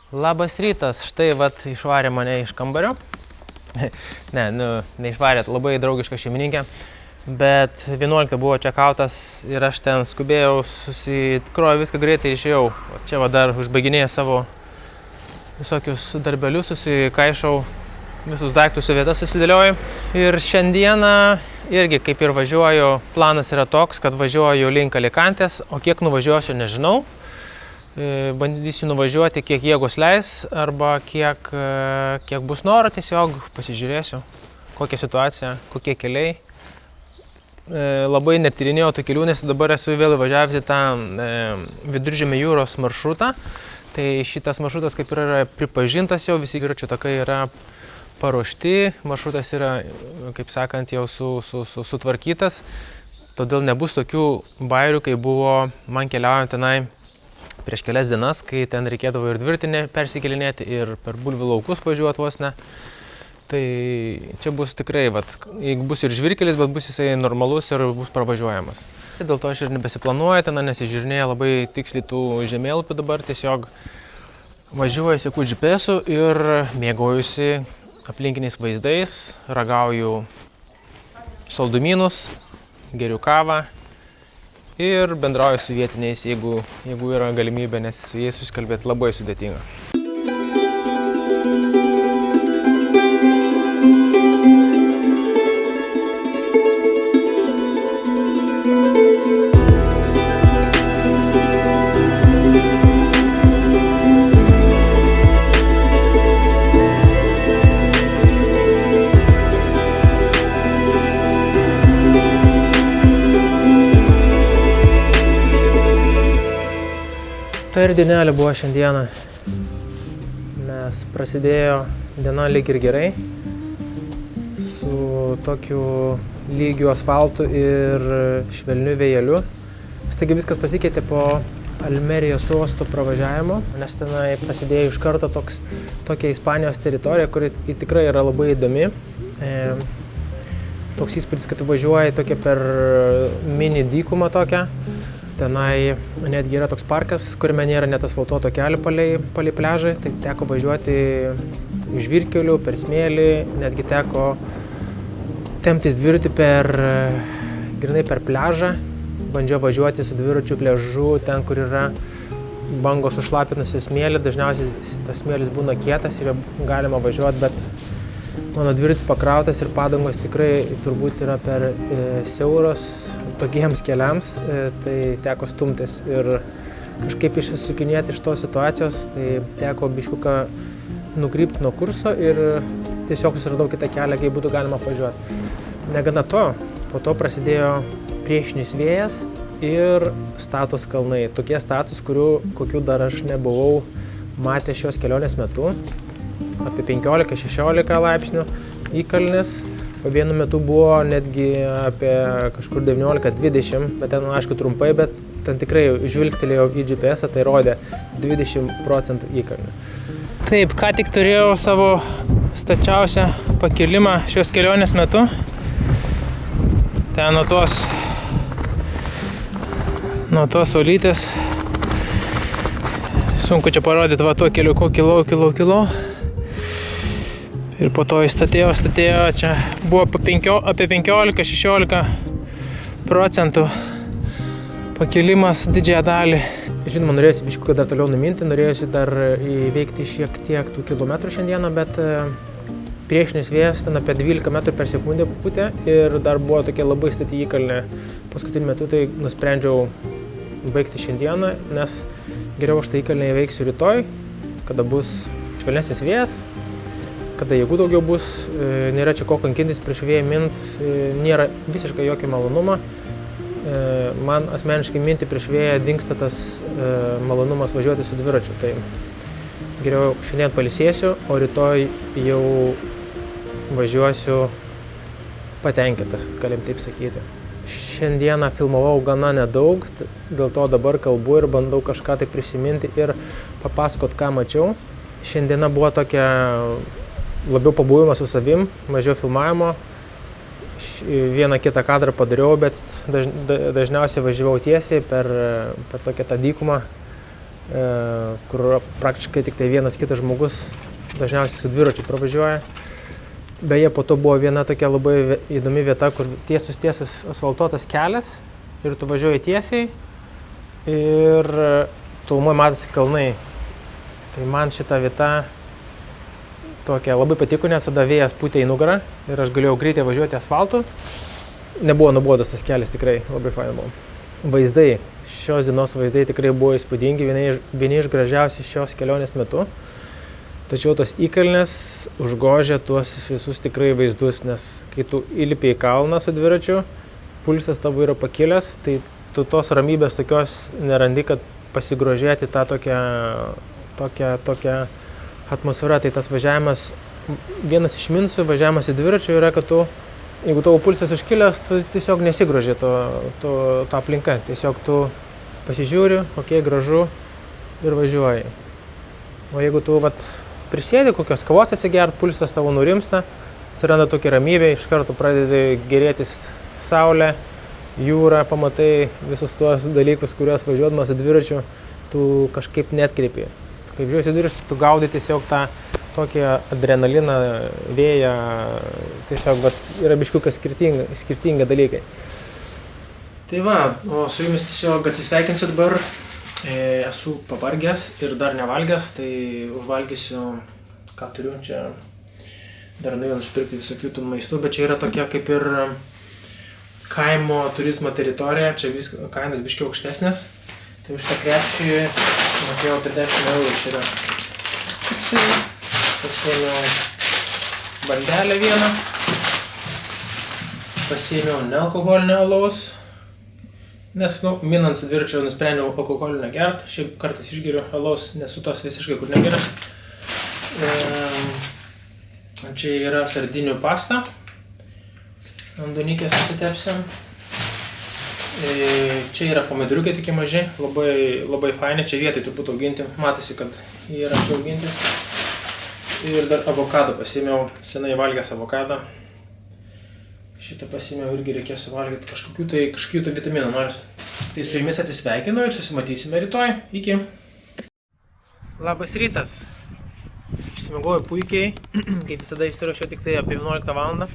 Labas rytas, štai vat išvarė mane iš kambario. Neišvarė, labai draugiška šeimininkė. Bet 11 buvo čekautas ir aš ten skubėjau, susikroju viską greitai ir išėjau. Čia va dar užbaiginėjau savo visokius darbelius, susikaišau visus daiktus į vietas susidėlioju. Ir šiandieną irgi kaip ir važiuoju, planas yra toks, kad važiuoju link Alicantės, o kiek nuvažiuosiu nežinau. Bandysiu nuvažiuoti, kiek jėgos leis, arba kiek bus noro, tiesiog pasižiūrėsiu, kokia situacija, kokie keliai. Labai netyrinėjau tų kelių, nes dabar esu vėl važiavęs į tą Viduržemio jūros maršrutą. Tai šitas maršrutas kaip ir yra pripažintas jau, visi dviračių takai yra paruošti, maršrutas yra, kaip sakant, jau sutvarkytas. Todėl nebus tokių bairių, kai buvo man keliaujant tenai prieš kelias dienas, kai ten reikėdavo ir dvirtinę persikelinėti, ir per bulvių laukus važiuoti vos ne. Tai čia bus tikrai, jeigu bus ir žvyrkelis, bet bus jisai normalus ir bus pravažiuojamas. Dėl to aš ir nebesiplanuoju ten, nesižiūrinėju labai tiksliai tų žemėlapių dabar, tiesiog važiuoju seku GPS-u ir mėgaujuosi aplinkiniais vaizdais, ragauju saldumynus, geriu kavą ir bendrauju su vietiniais, jeigu yra galimybė, nes su jais susikalbėti labai sudėtinga. Ta ir dienelė buvo šiandieną, nes prasidėjo diena lyg ir gerai, su tokiu lygiu asfaltu ir švelniu vėjeliu. Taigi viskas pasikeitė po Almerijos uosto pravažiavimo, nes tenai prasidėjo iš karto tokia Ispanijos teritorija, kuri tikrai yra labai įdomi. Toks įspūdis, kad važiuoji tokia per mini dykumą tokią. Tenai netgi yra toks parkas, kuriame nėra net asfaltuoto kelio palei pliažą, tai teko važiuoti žvyrkeliu, per smėlį, netgi teko temptis dviratį grynai per pliažą. Bandžiau važiuoti su dviračiu pliažu, ten kur yra bangos sušlapinusi smėlį, dažniausiai tas smėlis būna kietas ir galima važiuoti, bet mano dviratis pakrautas ir padangos tikrai turbūt yra per siauros tokiems keliams, tai teko stumtis ir kažkaip išsisukinėti iš tos situacijos, tai teko biškuką nukrypti nuo kurso ir tiesiog susiradau kitą kelią, kaip būtų galima važiuoti. Negana to, po to prasidėjo priešinis vėjas ir status kalnai. Tokie status, kokių dar aš nebuvau matęs šios kelionės metu. Apie 15-16 laipsnių įkalnis. O vienu metu buvo netgi apie kažkur 19-20, bet ten, aišku, trumpai, bet ten tikrai žvilgtelėjau į GPS, tai rodė 20% įkalnių. Taip, ką tik turėjau savo stačiausią pakilimą šios kelionės metu. Ten nuo tos uolytės. Sunku čia parodyti, va tuo keliuku kilau. Ir po to įstatėjo, čia buvo apie 15-16% pakilimas didžiąją dalį. Žinoma, norėjusi biškuką dar toliau numinti, norėjusi dar įveikti šiek tiek tų kilometrų šiandieną, bet priešinis vėjas ten apie 12 metrų per sekundę pūtė ir dar buvo tokia labai stati įkalnė paskutiniu metu, tai nusprendžiau baigti šiandieną, nes geriau aš tą įkalnę įveiksiu rytoj, kada bus švelnesnis vėjas. Kada jėgų daugiau bus, nėra čia ko kankintis prieš vėją mint, nėra visiškai jokio malonumo. Man asmeniškai minti prieš vėją dingsta tas malonumas važiuoti su dviračiu. Tai geriau šiandien pailsėsiu, o rytoj jau važiuosiu patenkintas, galim taip sakyti. Šiandieną filmavau gana nedaug, dėl to dabar kalbu ir bandau kažką tai prisiminti ir papasakot, ką mačiau. Šiandiena buvo tokia labiau pabuvimas su savim, mažiau filmavimo. Vieną kitą kadrą padariau, bet dažniausiai važiavau tiesiai per tokią tą dykumą kur praktiškai tik tai vienas kitas žmogus dažniausiai su dviračiu pravažiuoja. Beje, po to buvo viena tokia labai įdomi vieta, kur tiesus asfaltuotas kelias ir tu važiuoji tiesiai ir tolumoje matosi kalnai. Tai man šita vieta tokia labai patiko, nes tada vėjas pūtė į nugarą ir aš galėjau greitai važiuoti asfaltu. Nebuvo nuobodas tas kelias, tikrai labai faina buvo. Vaizdai, šios dienos vaizdai tikrai buvo įspūdingi, vieni iš gražiausių šios kelionės metu. Tačiau tos įkalnės užgožia tuos visus tikrai vaizdus, nes kai tu įlipi į kalną su dviračiu, pulsas tavo yra pakilęs, tai tu tos ramybės tokios nerandi, kad pasigrožėti tą tokią atmosferą. Tai tas važiavimas, vienas iš minusų važiavimas į dviračiu yra, kad tu, jeigu tavo pulsas užkilęs, tu tiesiog nesigrožė to aplinka. Tiesiog tu pasižiūri, okei, gražu ir važiuoji. O jeigu tu prisėdi, kokios kavos atsigert, pulsas tavo nurimsta, atsiranda tokia ramybė, iš karto pradedi gerėtis saulę, jūrą, pamatai visus tuos dalykus, kuriuos važiuodamas dviračiu, tu kažkaip neatkreipi. Kaip žiūrėsi dviračiu, tu gaudi tiesiog tą tokį adrenaliną, vėją, tiesiog yra biškiukas skirtingi dalykai. Tai va, o su jumis tiesiog atsisveikinsiu dabar. Esu pavargęs ir dar nevalgęs, tai užvalgysiu, ką turiu čia, dar nuėjau nusipirkti visokių tų maistų, bet čia yra tokia kaip ir kaimo turizmo teritorija, čia kainos biškiai aukštesnės, tai už tą krepšį mokėjau apie 10 eurų, čia yra čipsai, pasiėmiau bandelę vieną, pasiėmiau nealkoholinio alaus, nes, minant su dviračiu nusprendžiau alkoholį negert, šiaip kartais išgeriu alaus, nesu tos visiškai kur negeriu. Čia yra sardinių pasta, andonikės susitepsim. Čia yra pomidoriukai tokie maži, labai faini, čia vietai turbūt auginti, matosi, kad jie yra čia auginti. Ir dar avokado pasiėmiau, senai valgęs avokadą. Šitą pasiėmiau, irgi reikės suvalgyti kažkokių tai vitaminų nors. Tai su jumis atsisveikinu ir susimatysime rytoj. Iki. Labas rytas. Išsimiegoju puikiai, kaip visada išsiruošiau tik tai apie 11 valandą.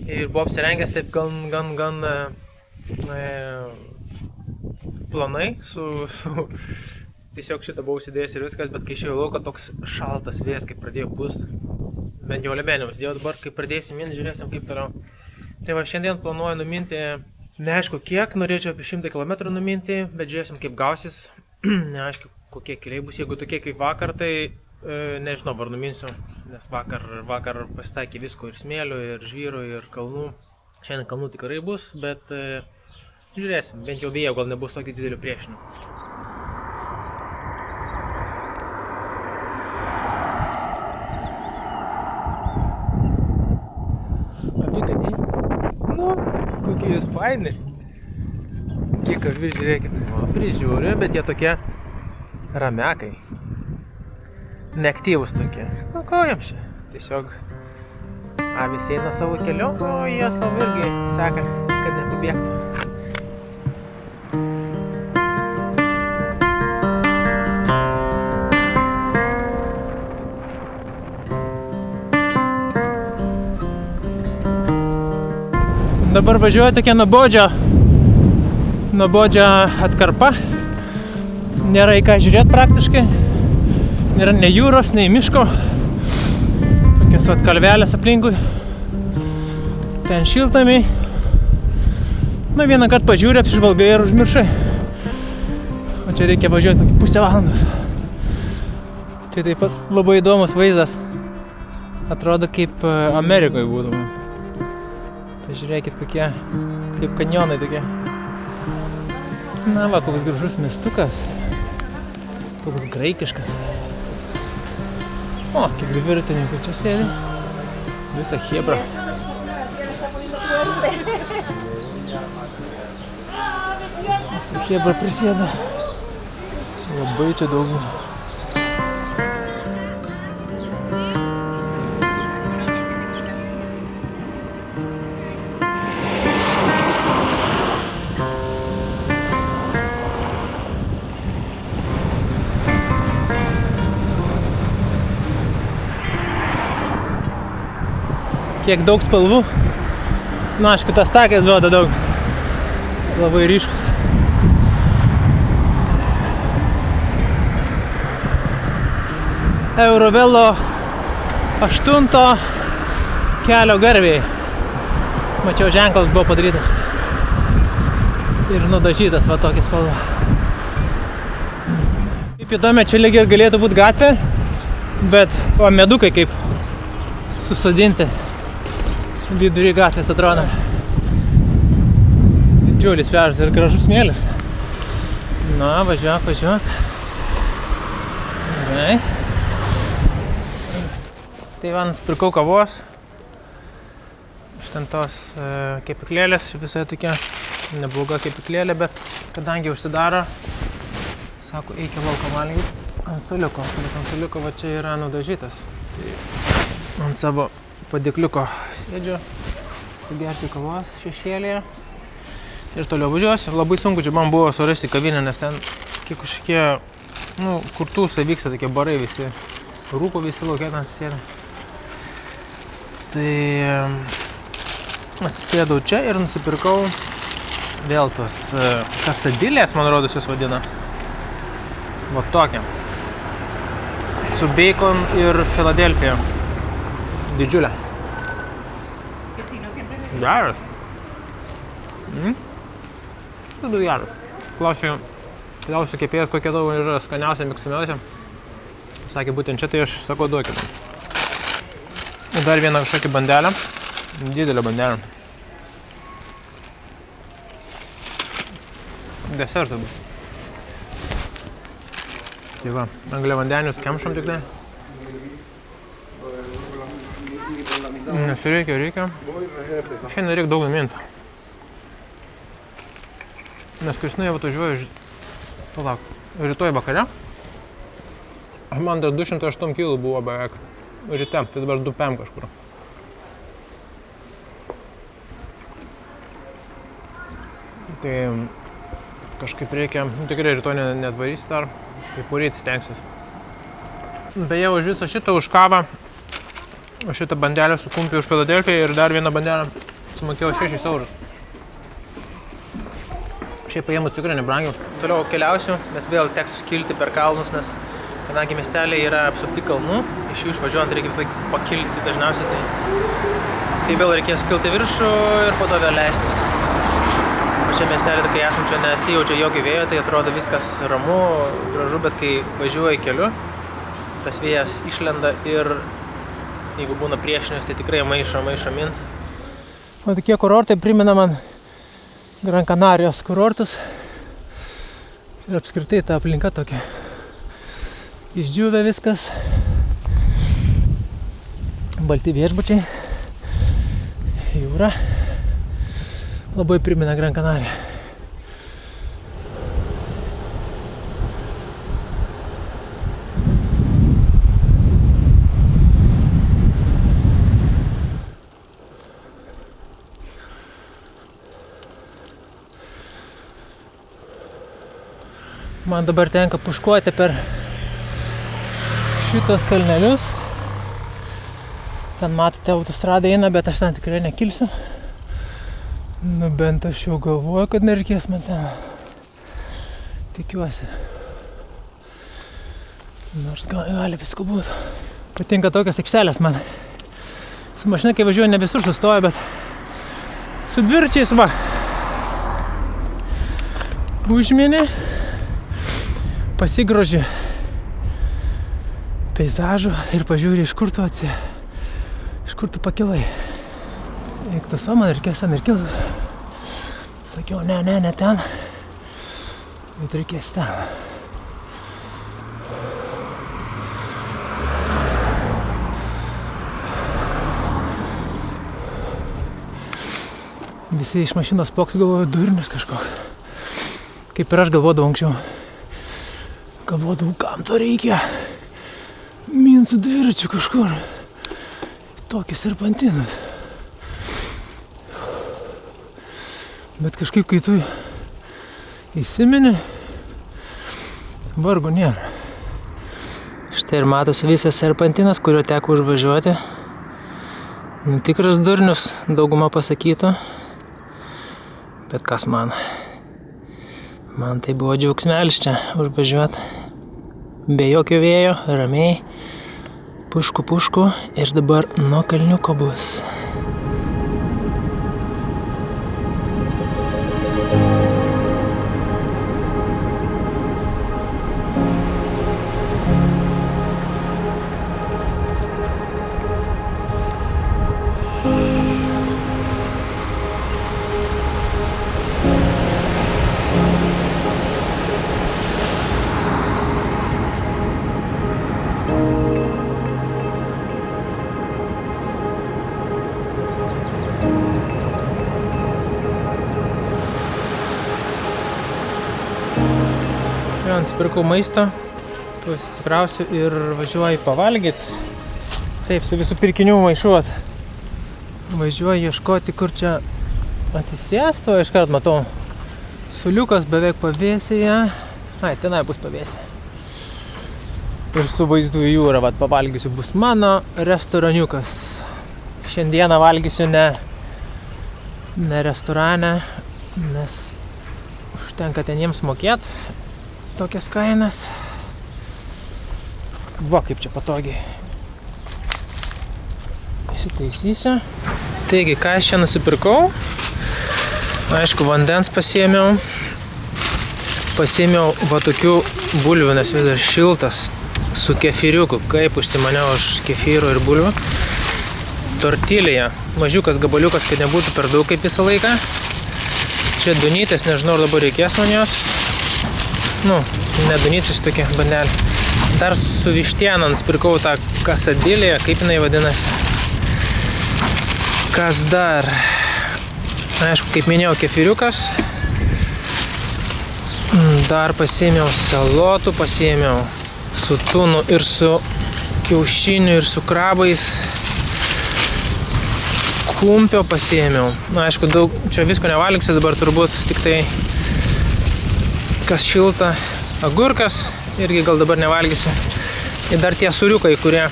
Ir buvau apsirengęs taip gan planai, tiesiog šitą buvau užsidėjęs ir viskas, bet kai išėjau į lauką, toks šaltas vėjas, kaip pradėjo pūst. Bent jau lebenėm uždėjau, dabar kai pradėsim minti, žiūrėsim kaip toliau. Tai va, šiandien planuoju numinti, neaišku kiek, norėčiau apie 100 km numinti, bet žiūrėsim kaip gausis. Neaišku kokie keliai bus, jeigu tokie kaip vakar, tai nežinau, ar numinsiu, nes vakar pasitaikė visko ir smėlių, ir žvyrų, ir kalnų. Šiandien kalnų tikrai bus, bet žiūrėsim, bent jau vėjo gal nebus tokio didelio priešinio. Kokie jūs faini. Kiek aš vis žiūrėkit. Prižiūriu, bet jie tokie ramekai. Neaktyvūs tokie. Nu ko jiems čia? Tiesiog avis eina savo keliu, o jie savo irgi seka, kad nepabėgtų. Dabar važiuoju tokia nuobodžia atkarpa. Nėra į ką žiūrėti praktiškai. Nėra nei jūros, nei miško. Tokios kalvelės aplinkui. Ten šiltamiai. Na, vieną kartą pažiūrė, apsižvalgai ir užmiršai. O čia reikia važiuoti kokį pusę valandos. Čia taip pat labai įdomus vaizdas. Atrodo kaip Amerikoje būdavo. Žiūrėkit kokie, kaip kanjonai tokie. Na va, koks gražus miestukas. Toks graikiškas. O, kiek dviratininkų čia sėdi. Visa chebra. Visa chebra prisėda. Labai čia daug. kiek daug spalvų. Na, aišku, tas takės duoda daug. Labai ryškus. Eurovelo 8 kelio garviai. Mačiau, ženklas buvo padarytas. Ir nudažytas, va tokia spalva. Kaip įdomi, čia lyg ir galėtų būti gatvė, bet o medukai kaip susodinti vidury gatvės atrodo. Didžiulis pliažas ir gražus smėlis. Na, važiuok. Gerai. Tai van, pirkau kavos. Iš ten tos kepiklėlės, visai tokia nebloga kepiklėlė, bet kadangi užsidaro, sako, eikia lauką valgyti ant suoliuko. Bet ant suoliuko va čia yra nudažytas. Tai ant savo padėkliuko sėdžiu, sugerti kavos šešėlėje ir toliau važiuosiu. Labai sunku čia man buvo surasti kavinę, nes ten kiek kažkokie, kurtūsai vyksta, tokie barai visi, rūko visi laukia ten sėda. Tai atsisėdau čia ir nusipirkau vėl tos kasadilės, man rodos jūs vadina. Va tokią. Su bacon ir Philadelphia. Didžiulė. Geras. Tai daug geras. Klausiu kepėjas, kokia tavo yra skaniausia, mėgstamiausia. Sakė, būtent čia, tai aš sakau, duokit. Ir dar vieną kažkokį bandelę. Didelę bandelę. Desertą bus. Tai va, angliavandenius kemšam tik tai. Nes reikia. Šiandien reikia daug gaminti. Nes Kristina jau atvažiuoja, rytoj vakare. Man dar 208 kg buvo beveik ryte, tai dabar 2 PM kažkur. Tai kažkaip reikia, tikrai rytoj netvarysiu dar, tai poryt stengsiuosi. Beje, už visą šitą, už kavą, už šitą bandelę su kumpiu už Philadelphia ir dar vieną bandelę sumokėjau 6 eurus. Šiaip paėmus tikrai nebrangiau. Toliau keliausiu, bet vėl teks kilti per kalnus, nes kadangi miesteliai yra apsupti kalnų, iš jų išvažiuojant reikia vis laik pakilti dažniausiai, tai vėl reikės kilti viršų ir po to vėl leistis. Pačia miestelį, kai esam čia, nesijaučia jokio vėjo, tai atrodo viskas ramu, gražu, bet kai važiuoji keliu, tas vėjas išlenda ir jeigu būna priešinis, tai tikrai maišo mint. O tokie kurortai primena man Gran Canarijos kurortus ir apskritai ta aplinka tokia. Išdžiūvę viskas, balti viešbučiai, jūra, labai primena Gran Canariją. Man dabar tenka puškuoti per šitos kalnelius. Ten matote, autostrada eina, bet aš ten tikrai nekilsiu. Nu bent aš jau galvoju, kad nereikės man ten. Tikiuosi. Nors gali visko būti. Patinka tokios aikštelės man. Su mašina, kai važiuoju, ne visur sustoja, bet su dviračiais va. Užmini, pasigroži peizažų ir pažiūri, iš kur tu pakilai. Eik tu savo, man reikės ten ir kilti. Sakiau, ne ten, bet reikės ten. Visi iš mašinos poks galvojo durnius kažkoks. Kaip ir aš galvodavau anksčiau. Galvodavau, kam to reikia. Min su dviračiu kažkur. Tokį serpantiną. Bet kažkaip, kai tu įsimeni, vargo nėra. Štai ir matosi visas serpantinas, kurio teko užvažiuoti. Nu, tikras durnius, dauguma pasakytų. Bet kas man? Man tai buvo džiaugsmelis čia užvažiuoti. Be jokio vėjo, ramiai. Pušku ir dabar nuo kalniuko bus. Nusipirkau maisto, tuos įsikrausiu ir važiuoju pavalgyti. Taip, su visų pirkinių maišuot. Važiuoju ieškoti, kur čia atsisėst, o iškart matau suliukas beveik pavėsėje. Ai, tenai bus pavėsė. Ir su vaizdu į jūrą, vat, pavalgysiu, bus mano restoraniukas. Šiandieną valgysiu ne restorane, nes užtenka ten jiems mokėt tokias kainas. Va, kaip čia patogiai. Įsitaisysiu. Taigi, ką aš čia nusipirkau? Aišku, vandens pasiėmiau. Pasiėmiau va tokių bulvių, nes vis dar šiltas, su kefiriuku. Kaip užsimaniau aš kefyro ir bulvių. Tortilėje. Mažiukas gabaliukas, kad nebūtų per daug kaip visą laiką. Čia dunytės, nežinau, ar dabar reikės man jos. Nu, nedunytis tokia bandelė. Dar su vištiena nusipirkau tą kasadilę, kaip jinai vadinasi. Kas dar? Aišku, kaip minėjau, kefiriukas. Dar pasiėmiau salotų, pasiėmiau su tunu ir su kiaušiniu ir su krabais. Kumpio pasiėmiau. Na, aišku, daug čia visko nevalgysiu, dabar turbūt tik tai kas šilta, agurkas, irgi gal dabar nevalgysiu. Ir dar tie sūriukai, kurie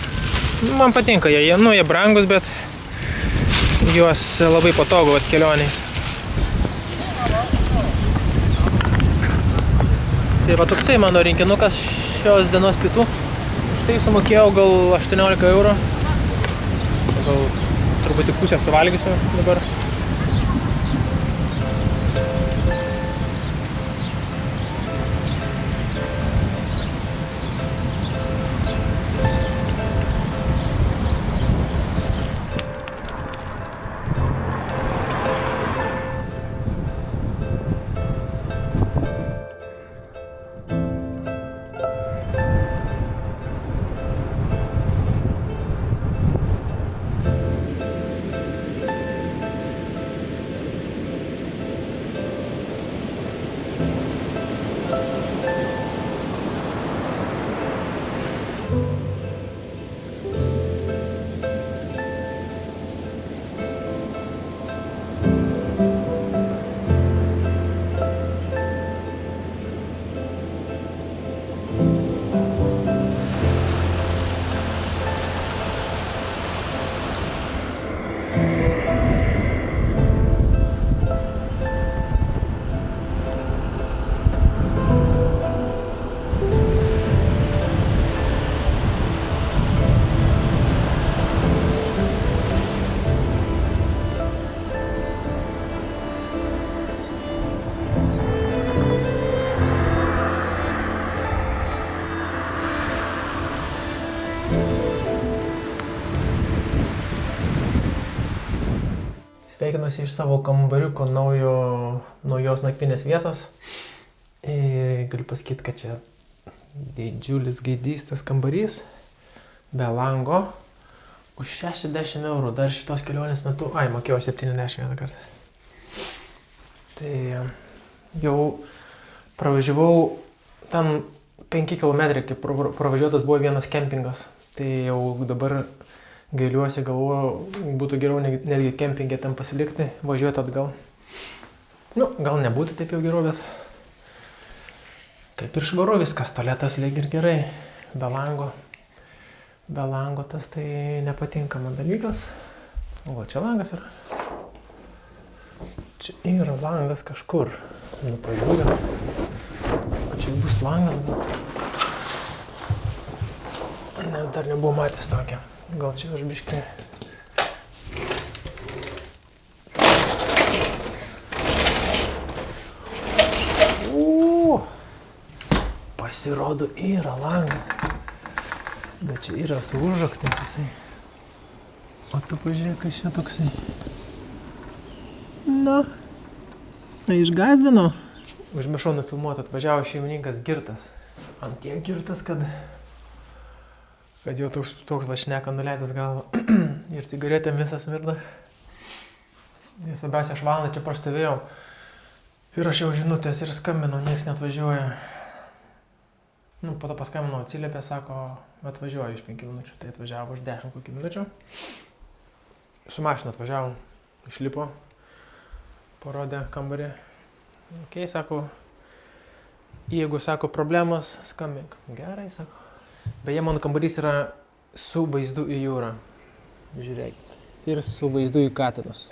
man patinka, jie brangus, bet juos labai patogu vat kelioniai. Tai va toksai mano rinkinukas šios dienos pietų. Už tai sumokėjau gal 18 eurų. Gal truputį pusę suvalgysiu dabar. Sveikinuosi iš savo kambariuko naujos nakvynės vietos. Ir galiu pasakyti, kad čia didžiulis gaidystas kambarys, be lango, už 60 eurų. Dar šitos kelionės metu, mokėjau 70 vieną kartą. Tai jau pravažiavau, ten 5 km, kaip pravažiuotas buvo vienas kempingas. Tai jau dabar gailiuosi, galvoju, būtų geriau netgi kempingė ten pasilikti, važiuoti atgal. Nu, gal nebūtų taip jau geriau, bet kaip ir švaru viskas, tualetas lyg ir gerai, be lango. Be lango tas tai nepatinka man dalykas. O, čia langas yra. Čia yra langas kažkur. Nu, pažiūrėjau. O čia bus langas, gal. Ne, dar nebuvo matęs tokia. Gal čia aš biškai. Pasirodo, yra langas. Bet čia yra su užraktais jisai. O tu pažiūrėk, kas čia toksai. Na, išgazdino. Užmiršau nufilmuoti, atvažiavo šeimininkas girtas. Ant tiek girtas, kad jau toks vašneka nuleidęs galvą. Ir cigaretė visas mirda. Ir svarbiausia, aš valandą čia pastovėjau. Ir aš jau žinutės ir skambinau, nieks neatvažiuoja. Nu, po to paskambinau, atsiliepė, sako, atvažiuoju iš 5 minučių. Tai atvažiavo už 10 kokį minučių. Su mašina atvažiavo, išlipo, parodė kambarį. Ok, sako, jeigu, sako, problemos, skambink. Gerai, sako. Beje, mano kambarys yra su vaizdu į jūrą. Žiūrėkit. Ir su vaizdu į katinus.